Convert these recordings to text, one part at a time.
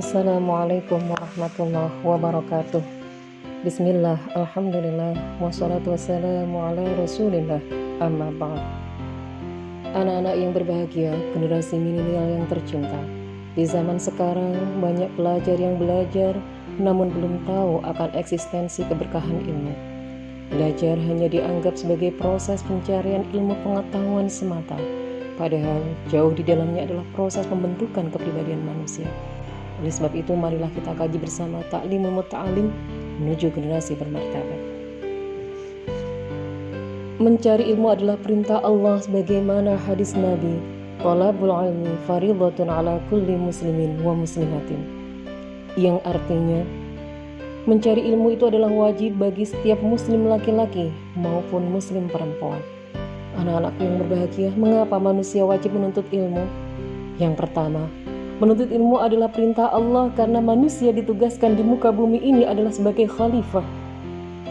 Assalamualaikum warahmatullahi wabarakatuh. Bismillah, alhamdulillah, wassalatu wassalamu ala rasulillah, amma ba'd. Anak-anak yang berbahagia, generasi milenial yang tercinta. Di zaman sekarang banyak pelajar yang belajar namun belum tahu akan eksistensi keberkahan ilmu. Belajar hanya dianggap sebagai proses pencarian ilmu pengetahuan semata, padahal jauh di dalamnya adalah proses pembentukan kepribadian manusia. Oleh sebab itu, marilah kita kaji bersama Ta'limul Muta'alim menuju generasi bermartabat. Mencari ilmu adalah perintah Allah sebagaimana hadis Nabi, Talabul ilmi fardhatun ala kulli muslimin wa muslimatin, yang artinya mencari ilmu itu adalah wajib bagi setiap muslim laki-laki maupun muslim perempuan. Anak-anakku yang berbahagia, mengapa manusia wajib menuntut ilmu? Yang pertama, menuntut ilmu adalah perintah Allah karena manusia ditugaskan di muka bumi ini adalah sebagai khalifah.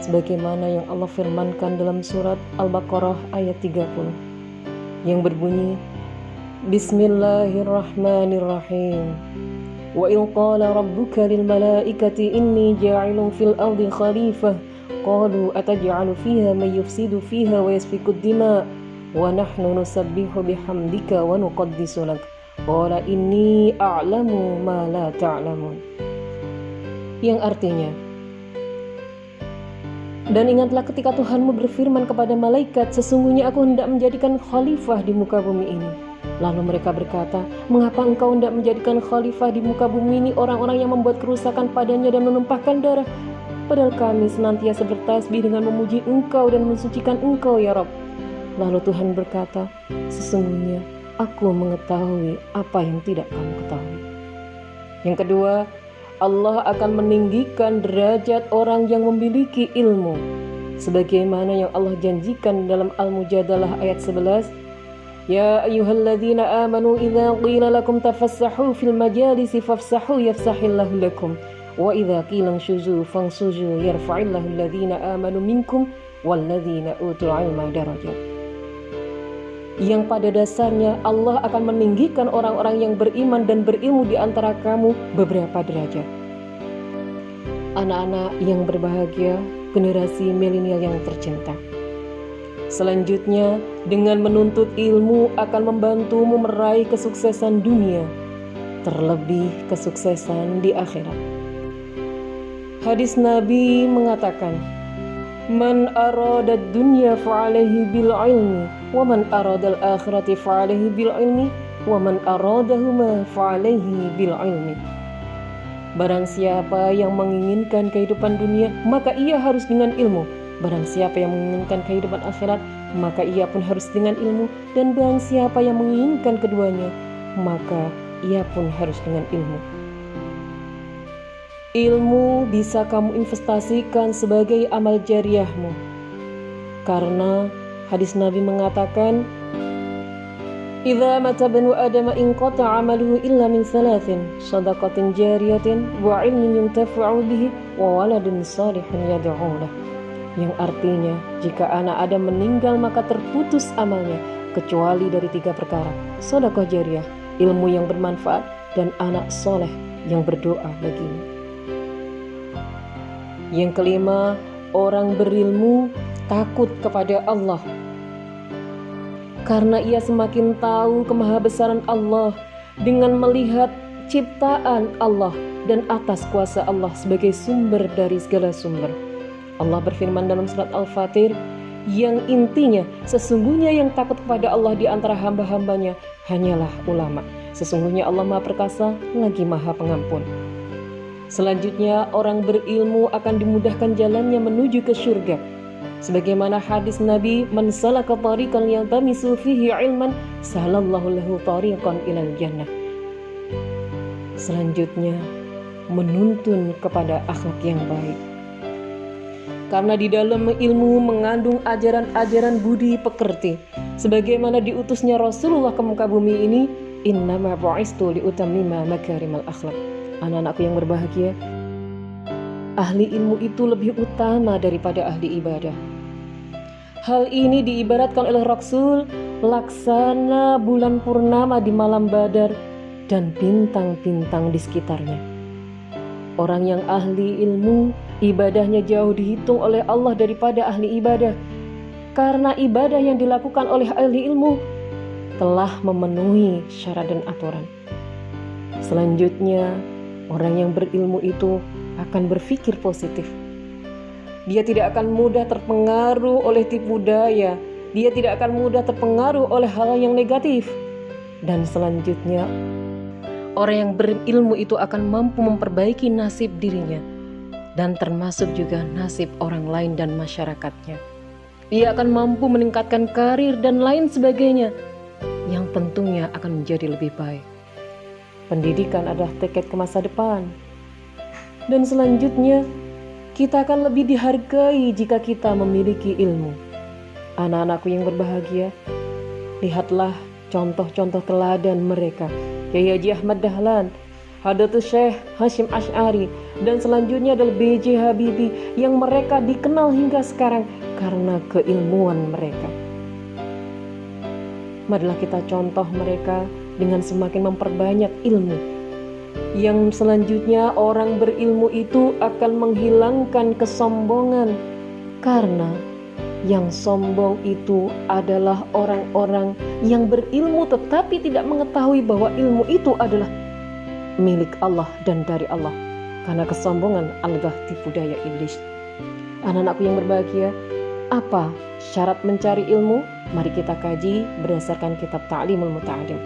Sebagaimana yang Allah firmankan dalam surat Al-Baqarah ayat 30 yang berbunyi, Bismillahirrahmanirrahim. Wa il qala rabbuka lil malaikati inni ja'ilun fil ardi khalifah qalu ataj'alu fiha may yufsidu fiha wa yasfiku ad-dima wa nahnu nusabbihu bihamdika wa nuqaddisu lak. Qala inni a'lamu ma la ta'lamun. Yang artinya, dan ingatlah ketika Tuhanmu berfirman kepada malaikat, sesungguhnya aku hendak menjadikan khalifah di muka bumi ini. Lalu mereka berkata, mengapa engkau hendak menjadikan khalifah di muka bumi ini orang-orang yang membuat kerusakan padanya dan menumpahkan darah? Padahal kami senantiasa bertasbih dengan memuji engkau dan mensucikan engkau ya Rabb. Lalu Tuhan berkata, sesungguhnya aku mengetahui apa yang tidak kamu ketahui. Yang kedua, Allah akan meninggikan derajat orang yang memiliki ilmu, sebagaimana yang Allah janjikan dalam Al-Mujadalah ayat 11, Ya ayyuhalladzina amanu idza qila lakum tafassahu fil majalisi fafsahu yafsahillahu lakum wa idza qila inshuzu fansuzu yarfa'illahu alladzina amanu minkum walladzina utul ilma darajat. Yang pada dasarnya Allah akan meninggikan orang-orang yang beriman dan berilmu di antara kamu beberapa derajat. Anak-anak yang berbahagia, generasi milenial yang tercinta. Selanjutnya, dengan menuntut ilmu akan membantumu meraih kesuksesan dunia, terlebih kesuksesan di akhirat. Hadis Nabi mengatakan, Man arada dunya fa'alaihi bil ilmi wa man arada al-akhirati fa'alaihi bil ilmi wa man aradahuma fa'alaihi bil ilmi. Barang siapa yang menginginkan kehidupan dunia, maka ia harus dengan ilmu. Barang siapa yang menginginkan kehidupan akhirat, maka ia pun harus dengan ilmu. Dan barang siapa yang menginginkan keduanya, maka ia pun harus dengan ilmu. Ilmu bisa kamu investasikan sebagai amal jariyahmu, karena hadis Nabi mengatakan, Idza mata banu Adam inqata 'amaluhu illa min thalathin, shadaqatin jariyatin wa 'ilmin yuntafa'u bihi wa waladin salihun yad'u lahu. Yang artinya, jika anak Adam meninggal maka terputus amalnya kecuali dari 3 perkara: sedekah jariyah, ilmu yang bermanfaat, dan anak soleh yang berdoa baginya. Yang kelima, orang berilmu takut kepada Allah, karena ia semakin tahu kemahabesaran Allah dengan melihat ciptaan Allah dan atas kuasa Allah sebagai sumber dari segala sumber. Allah berfirman dalam surat Al-Fatir yang intinya, sesungguhnya yang takut kepada Allah di antara hamba-hambanya hanyalah ulama. Sesungguhnya Allah Maha Perkasa lagi Maha Pengampun. Selanjutnya, orang berilmu akan dimudahkan jalannya menuju ke surga. Sebagaimana hadis Nabi, Man salaka tariqan yaltamisu fihi ilman sahalallahu lahu tariqan ilal jannah. Selanjutnya, menuntun kepada akhlak yang baik. Karena di dalam ilmu mengandung ajaran-ajaran budi pekerti. Sebagaimana diutusnya Rasulullah ke muka bumi ini, innama bu'istu liutammima makarimal akhlak. Anak-anakku yang berbahagia, ahli ilmu itu lebih utama daripada ahli ibadah. Hal ini diibaratkan oleh Rasul laksana bulan purnama di malam Badar dan bintang-bintang di sekitarnya. Orang yang ahli ilmu, ibadahnya jauh dihitung oleh Allah daripada ahli ibadah. Karena ibadah yang dilakukan oleh ahli ilmu telah memenuhi syarat dan aturan. Selanjutnya, orang yang berilmu itu akan berpikir positif. Dia tidak akan mudah terpengaruh oleh tipu daya. Dia tidak akan mudah terpengaruh oleh hal yang negatif. Dan selanjutnya, orang yang berilmu itu akan mampu memperbaiki nasib dirinya dan termasuk juga nasib orang lain dan masyarakatnya. Ia akan mampu meningkatkan karir dan lain sebagainya yang tentunya akan menjadi lebih baik. Pendidikan adalah tiket ke masa depan. Dan selanjutnya, kita akan lebih dihargai jika kita memiliki ilmu. Anak-anakku yang berbahagia, lihatlah contoh-contoh teladan mereka. Kiai Haji Ahmad Dahlan, Hadratus Syekh Hashim Asy'ari, dan selanjutnya adalah B.J. Habibie yang mereka dikenal hingga sekarang karena keilmuan mereka. Marilah kita contoh mereka dengan semakin memperbanyak ilmu. Yang selanjutnya, orang berilmu itu akan menghilangkan kesombongan, karena yang sombong itu adalah orang-orang yang berilmu tetapi tidak mengetahui bahwa ilmu itu adalah milik Allah dan dari Allah. Karena kesombongan adalah tipu daya iblis. Anak-anakku yang berbahagia, apa syarat mencari ilmu? Mari kita kaji berdasarkan kitab Ta'limul Muta'allim.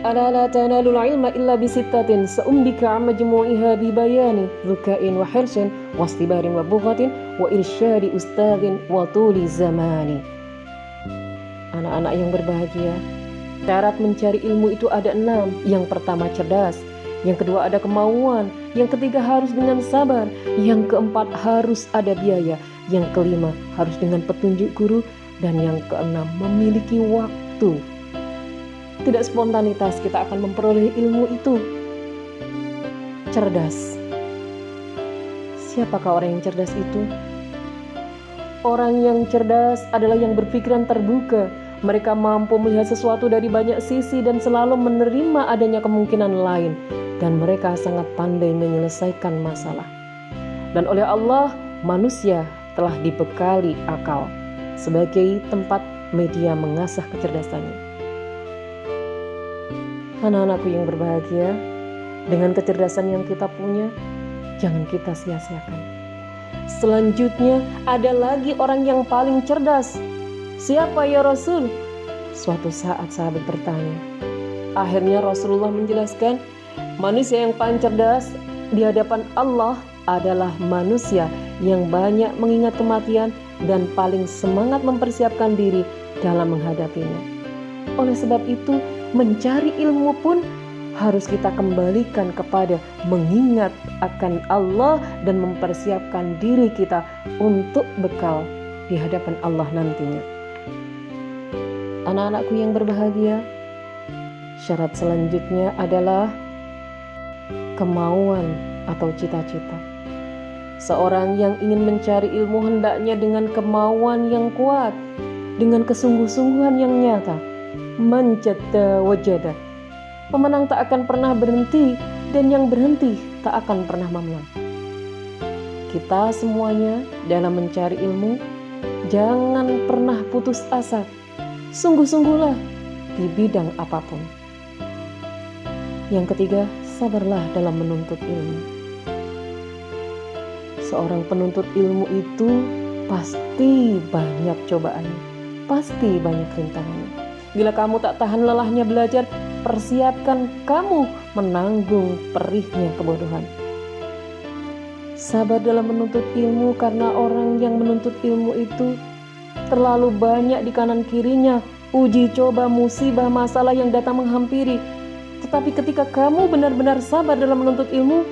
Ala la tanalul ilma illa bisittatin sa'umbika amma jumu'iha bibayani dhuka'in wa hirsin wastibarin wa bughatin wa irsyadi ustadhin wa tuli zamani. Anak-anak yang berbahagia, syarat mencari ilmu itu ada 6. Yang pertama cerdas, yang kedua ada kemauan, yang ketiga harus dengan sabar, yang keempat harus ada biaya, yang kelima harus dengan petunjuk guru, dan yang keenam memiliki waktu. Tidak spontanitas kita akan memperoleh ilmu itu. Cerdas. Siapakah orang yang cerdas itu? Orang yang cerdas adalah yang berpikiran terbuka. Mereka mampu melihat sesuatu dari banyak sisi dan selalu menerima adanya kemungkinan lain. Dan mereka sangat pandai menyelesaikan masalah. Dan oleh Allah, manusia telah dibekali akal sebagai tempat media mengasah kecerdasannya. Anak-anakku yang berbahagia, dengan kecerdasan yang kita punya, jangan kita sia-siakan. Selanjutnya, ada lagi orang yang paling cerdas. Siapa ya Rasul? Suatu saat sahabat bertanya. Akhirnya Rasulullah menjelaskan, manusia yang paling cerdas di hadapan Allah adalah manusia yang banyak mengingat kematian dan paling semangat mempersiapkan diri dalam menghadapinya. Oleh sebab itu, mencari ilmu pun harus kita kembalikan kepada mengingat akan Allah dan mempersiapkan diri kita untuk bekal di hadapan Allah nantinya. Anak-anakku yang berbahagia, syarat selanjutnya adalah kemauan atau cita-cita. Seorang yang ingin mencari ilmu hendaknya dengan kemauan yang kuat, dengan kesungguh-sungguhan yang nyata. Manjada wajada. Pemenang tak akan pernah berhenti, dan yang berhenti tak akan pernah memenang. Kita semuanya dalam mencari ilmu, jangan pernah putus asa. Sungguh-sungguhlah di bidang apapun. Yang ketiga, sabarlah dalam menuntut ilmu. Seorang penuntut ilmu itu pasti banyak cobaannya, pasti banyak rintangannya. Bila kamu tak tahan lelahnya belajar, persiapkan kamu menanggung perihnya kebodohan. Sabar dalam menuntut ilmu, karena orang yang menuntut ilmu itu terlalu banyak di kanan kirinya uji coba, musibah, masalah yang datang menghampiri. Tetapi ketika kamu benar-benar sabar dalam menuntut ilmu,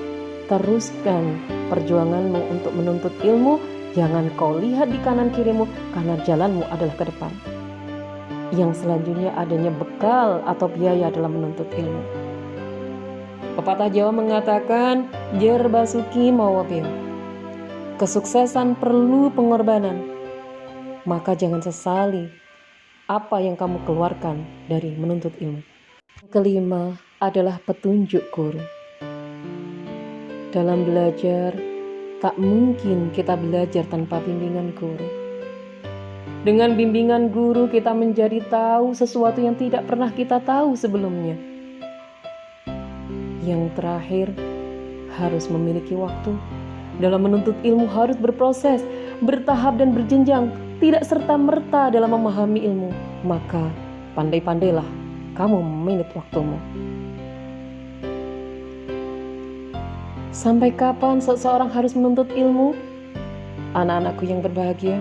teruskan perjuanganmu untuk menuntut ilmu. Jangan kau lihat di kanan kirimu, karena jalanmu adalah ke depan. Yang selanjutnya adanya bekal atau biaya dalam menuntut ilmu. Pepatah Jawa mengatakan, jer basuki mawabil. Kesuksesan perlu pengorbanan. Maka jangan sesali apa yang kamu keluarkan dari menuntut ilmu. Kelima adalah petunjuk guru. Dalam belajar, tak mungkin kita belajar tanpa bimbingan guru. Dengan bimbingan guru, kita menjadi tahu sesuatu yang tidak pernah kita tahu sebelumnya. Yang terakhir, harus memiliki waktu. Dalam menuntut ilmu harus berproses, bertahap dan berjenjang, tidak serta-merta dalam memahami ilmu. Maka, pandai-pandailah kamu memanage waktumu. Sampai kapan seseorang harus menuntut ilmu? Anak-anakku yang berbahagia,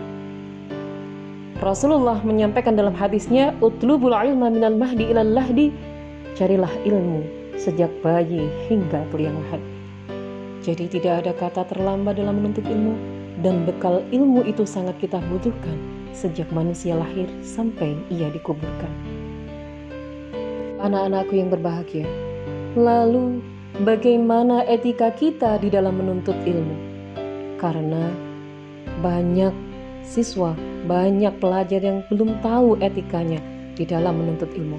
Rasulullah menyampaikan dalam hadisnya, utlubul ilma minal mahdi ilal lahdi, carilah ilmu sejak bayi hingga kuliah lahad. Jadi tidak ada kata terlambat dalam menuntut ilmu, dan bekal ilmu itu sangat kita butuhkan sejak manusia lahir sampai ia dikuburkan. Anak-anakku yang berbahagia, lalu bagaimana etika kita di dalam menuntut ilmu? Karena banyak siswa, banyak pelajar yang belum tahu etikanya di dalam menuntut ilmu.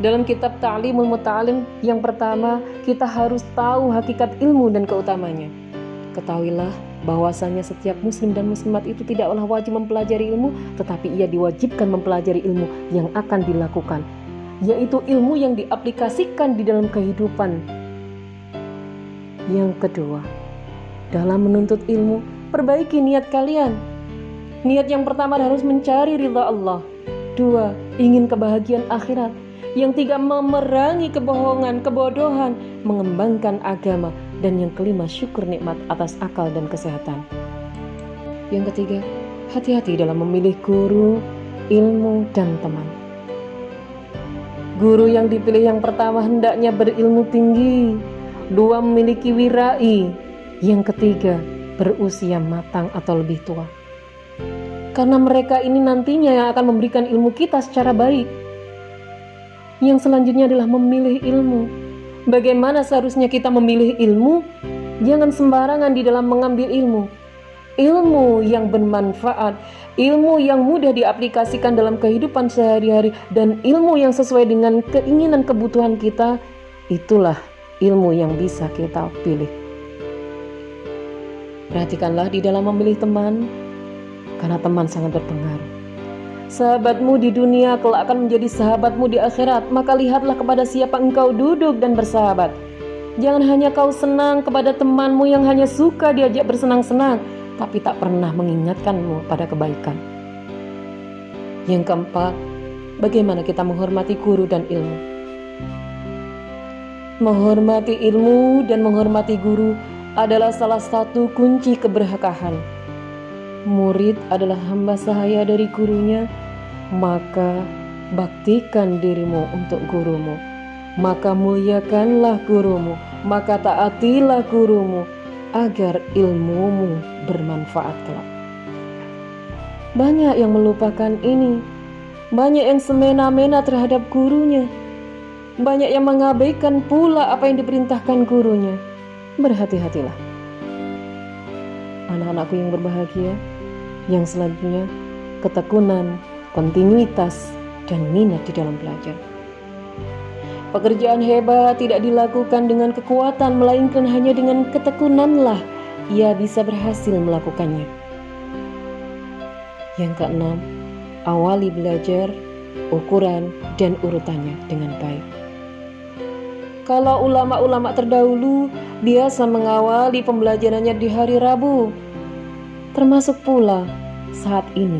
Dalam kitab Ta'limul Muta'alim yang pertama, kita harus tahu hakikat ilmu dan keutamanya. Ketahuilah bahwasanya setiap muslim dan muslimat itu tidaklah wajib mempelajari ilmu, tetapi ia diwajibkan mempelajari ilmu yang akan dilakukan, yaitu ilmu yang diaplikasikan di dalam kehidupan. Yang kedua, dalam menuntut ilmu, perbaiki niat kalian. Niat yang pertama harus mencari ridha Allah. 2, ingin kebahagiaan akhirat. Yang 3, memerangi kebohongan, kebodohan, mengembangkan agama. Dan yang kelima, syukur nikmat atas akal dan kesehatan. Yang ketiga, hati-hati dalam memilih guru, ilmu, dan teman. Guru yang dipilih yang pertama hendaknya berilmu tinggi. 2, memiliki wirai. Yang ketiga, berusia matang atau lebih tua. Karena mereka ini nantinya yang akan memberikan ilmu kita secara baik. Yang selanjutnya adalah memilih ilmu. Bagaimana seharusnya kita memilih ilmu? Jangan sembarangan di dalam mengambil ilmu. Ilmu yang bermanfaat, ilmu yang mudah diaplikasikan dalam kehidupan sehari-hari, dan ilmu yang sesuai dengan keinginan kebutuhan kita, itulah ilmu yang bisa kita pilih. Perhatikanlah di dalam memilih teman, karena teman sangat berpengaruh. Sahabatmu di dunia kelak akan menjadi sahabatmu di akhirat, maka lihatlah kepada siapa engkau duduk dan bersahabat. Jangan hanya kau senang kepada temanmu yang hanya suka diajak bersenang-senang, tapi tak pernah mengingatkanmu pada kebaikan. Yang keempat, bagaimana kita menghormati guru dan ilmu. Menghormati ilmu dan menghormati guru adalah salah satu kunci keberkahan. Murid adalah hamba sahaya dari gurunya, maka baktikan dirimu untuk gurumu. Maka muliakanlah gurumu, maka taatilah gurumu, agar ilmumu bermanfaat kelak. Banyak yang melupakan ini. Banyak yang semena-mena terhadap gurunya. Banyak yang mengabaikan pula apa yang diperintahkan gurunya. Berhati-hatilah. Anak-anakku yang berbahagia, yang selanjutnya ketekunan, kontinuitas, dan minat di dalam belajar. Pekerjaan hebat tidak dilakukan dengan kekuatan, melainkan hanya dengan ketekunanlah ia bisa berhasil melakukannya. Yang keenam, awali belajar, ukuran, dan urutannya dengan baik. Kalau ulama-ulama terdahulu biasa mengawali pembelajarannya di hari Rabu, termasuk pula saat ini.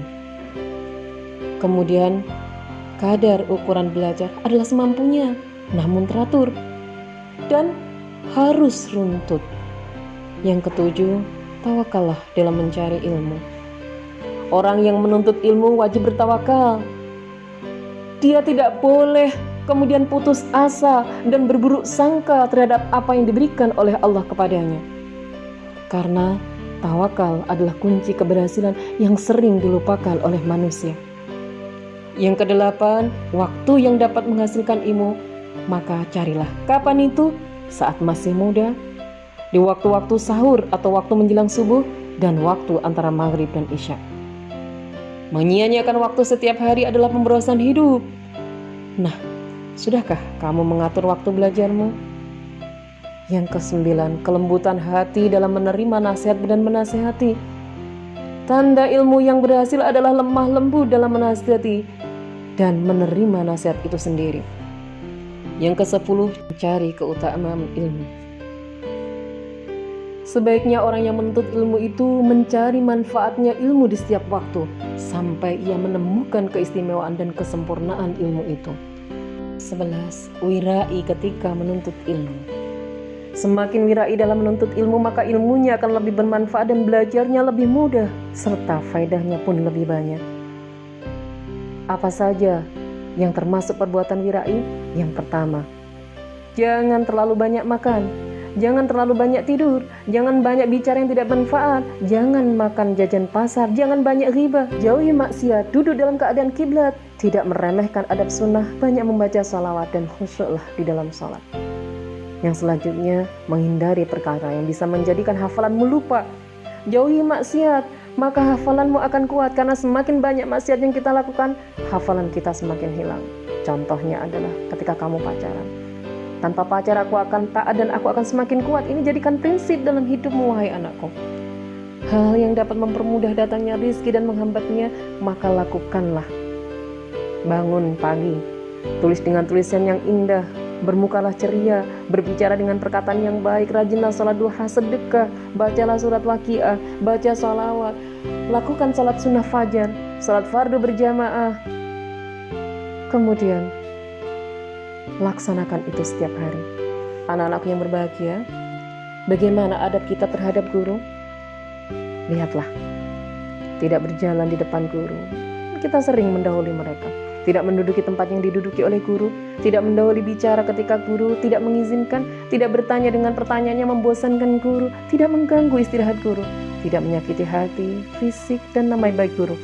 Kemudian, kadar ukuran belajar adalah semampunya, namun teratur, dan harus runtut. Yang ketujuh, tawakallah dalam mencari ilmu. Orang yang menuntut ilmu wajib bertawakal. Dia tidak boleh kemudian putus asa dan berburuk sangka terhadap apa yang diberikan oleh Allah kepadanya. Karena tawakal adalah kunci keberhasilan yang sering dilupakan oleh manusia. Yang kedelapan, waktu yang dapat menghasilkan ilmu, maka carilah. Kapan itu? Saat masih muda, di waktu-waktu sahur atau waktu menjelang subuh, dan waktu antara maghrib dan isya. Menyia-nyiakan waktu setiap hari adalah pemborosan hidup. Nah, sudahkah kamu mengatur waktu belajarmu? Yang kesembilan, kelembutan hati dalam menerima nasihat dan menasihati. Tanda ilmu yang berhasil adalah lemah lembut dalam menasihati dan menerima nasihat itu sendiri. Yang kesepuluh, mencari keutamaan ilmu. Sebaiknya orang yang menuntut ilmu itu mencari manfaatnya ilmu di setiap waktu sampai ia menemukan keistimewaan dan kesempurnaan ilmu itu. 11. Wirai ketika menuntut ilmu. Semakin wirai dalam menuntut ilmu, maka ilmunya akan lebih bermanfaat dan belajarnya lebih mudah, serta faedahnya pun lebih banyak. Apa saja yang termasuk perbuatan wirai? Yang pertama, jangan terlalu banyak makan, jangan terlalu banyak tidur, jangan banyak bicara yang tidak bermanfaat, jangan makan jajan pasar, jangan banyak riba, jauhi maksiat, duduk dalam keadaan kiblat, tidak meremehkan adab sunnah, banyak membaca salawat dan khusyuklah di dalam salat. Yang selanjutnya, menghindari perkara yang bisa menjadikan hafalanmu lupa. Jauhi maksiat, maka hafalanmu akan kuat, karena semakin banyak maksiat yang kita lakukan, hafalan kita semakin hilang. Contohnya adalah ketika kamu pacaran. Tanpa pacar aku akan taat dan aku akan semakin kuat. Ini jadikan prinsip dalam hidupmu, wahai anakku. Hal yang dapat mempermudah datangnya rizki dan menghambatnya, maka lakukanlah. Bangun pagi, tulis dengan tulisan yang indah, bermukalah ceria, berbicara dengan perkataan yang baik, rajinlah salat duha, sedekah, bacalah surat waqiah, baca salawat, lakukan salat sunnah fajar, salat fardu berjamaah. Kemudian laksanakan itu setiap hari. Anak-anakku yang berbahagia, bagaimana adab kita terhadap guru? Lihatlah, tidak berjalan di depan guru. Kita sering mendahului mereka. Tidak menduduki tempat yang diduduki oleh guru, tidak mendahului bicara ketika guru tidak mengizinkan, tidak bertanya dengan pertanyaan yang membosankan guru, tidak mengganggu istirahat guru, tidak menyakiti hati, fisik, dan nama baik guru.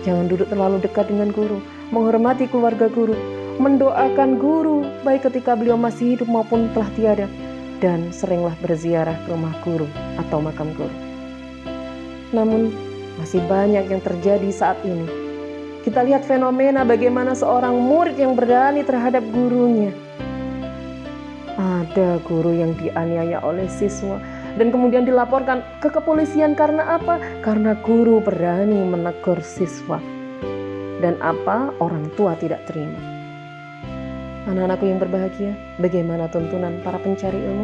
Jangan duduk terlalu dekat dengan guru, menghormati keluarga guru, mendoakan guru baik ketika beliau masih hidup maupun telah tiada, dan seringlah berziarah ke rumah guru atau makam guru. Namun masih banyak yang terjadi saat ini. Kita lihat fenomena bagaimana seorang murid yang berani terhadap gurunya. Ada guru yang dianiaya oleh siswa dan kemudian dilaporkan ke kepolisian karena apa? Karena guru berani menegur siswa. Dan apa? Orang tua tidak terima. Anak-anakku yang berbahagia, bagaimana tuntunan para pencari ilmu?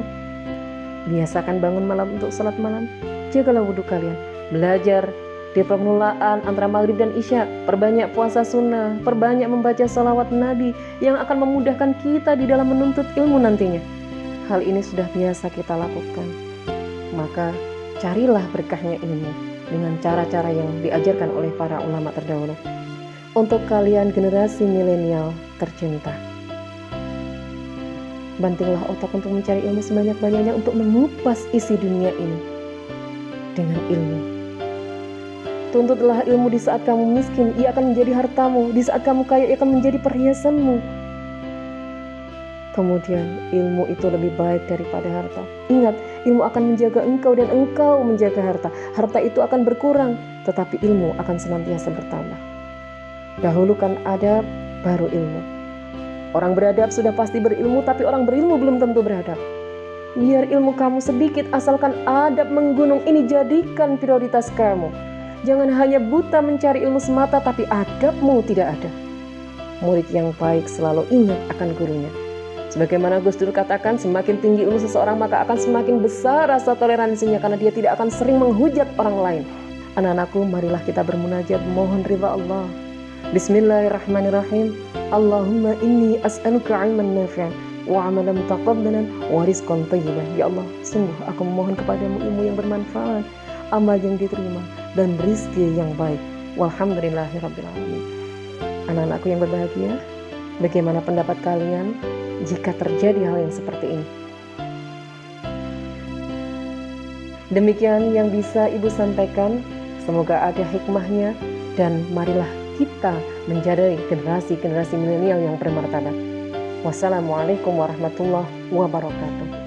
Biasakan bangun malam untuk salat malam. Jagalah wudhu kalian. Belajar di permulaan antara maghrib dan isya, perbanyak puasa sunnah, perbanyak membaca salawat Nabi yang akan memudahkan kita di dalam menuntut ilmu nantinya. Hal ini sudah biasa kita lakukan. Maka carilah berkahnya ilmu dengan cara-cara yang diajarkan oleh para ulama terdahulu. Untuk kalian generasi milenial tercinta, bantinglah otak untuk mencari ilmu sebanyak-banyaknya untuk mengupas isi dunia ini dengan ilmu. Tuntutlah ilmu di saat kamu miskin, ia akan menjadi hartamu. Di saat kamu kaya, ia akan menjadi perhiasanmu. Kemudian ilmu itu lebih baik daripada harta. Ingat, ilmu akan menjaga engkau dan engkau menjaga harta. Harta itu akan berkurang, tetapi ilmu akan senantiasa bertambah. Dahulukan adab, baru ilmu. Orang beradab sudah pasti berilmu, tapi orang berilmu belum tentu beradab. Biar ilmu kamu sedikit, asalkan adab menggunung ini jadikan prioritas kamu. Jangan hanya buta mencari ilmu semata, tapi adabmu tidak ada. Murid yang baik selalu ingat akan gurunya. Sebagaimana Gus Dur katakan, semakin tinggi ilmu seseorang, maka akan semakin besar rasa toleransinya, karena dia tidak akan sering menghujat orang lain. Anak-anakku, marilah kita bermunajat, mohon ridha Allah. Bismillahirrahmanirrahim. Allahumma inni as'aluka ilman nafi'an wa amalan mutaqabbalan wa rizqan thayyiban. Ya Allah, sungguh aku memohon kepadamu ilmu yang bermanfaat, amal yang diterima, dan rizki yang baik. Walhamdulillahirabbil alamin. Anak-anakku yang berbahagia, bagaimana pendapat kalian jika terjadi hal yang seperti ini? Demikian yang bisa Ibu sampaikan. Semoga ada hikmahnya, dan marilah kita menjadi generasi milenial yang bermartabat. Wassalamualaikum warahmatullahi wabarakatuh.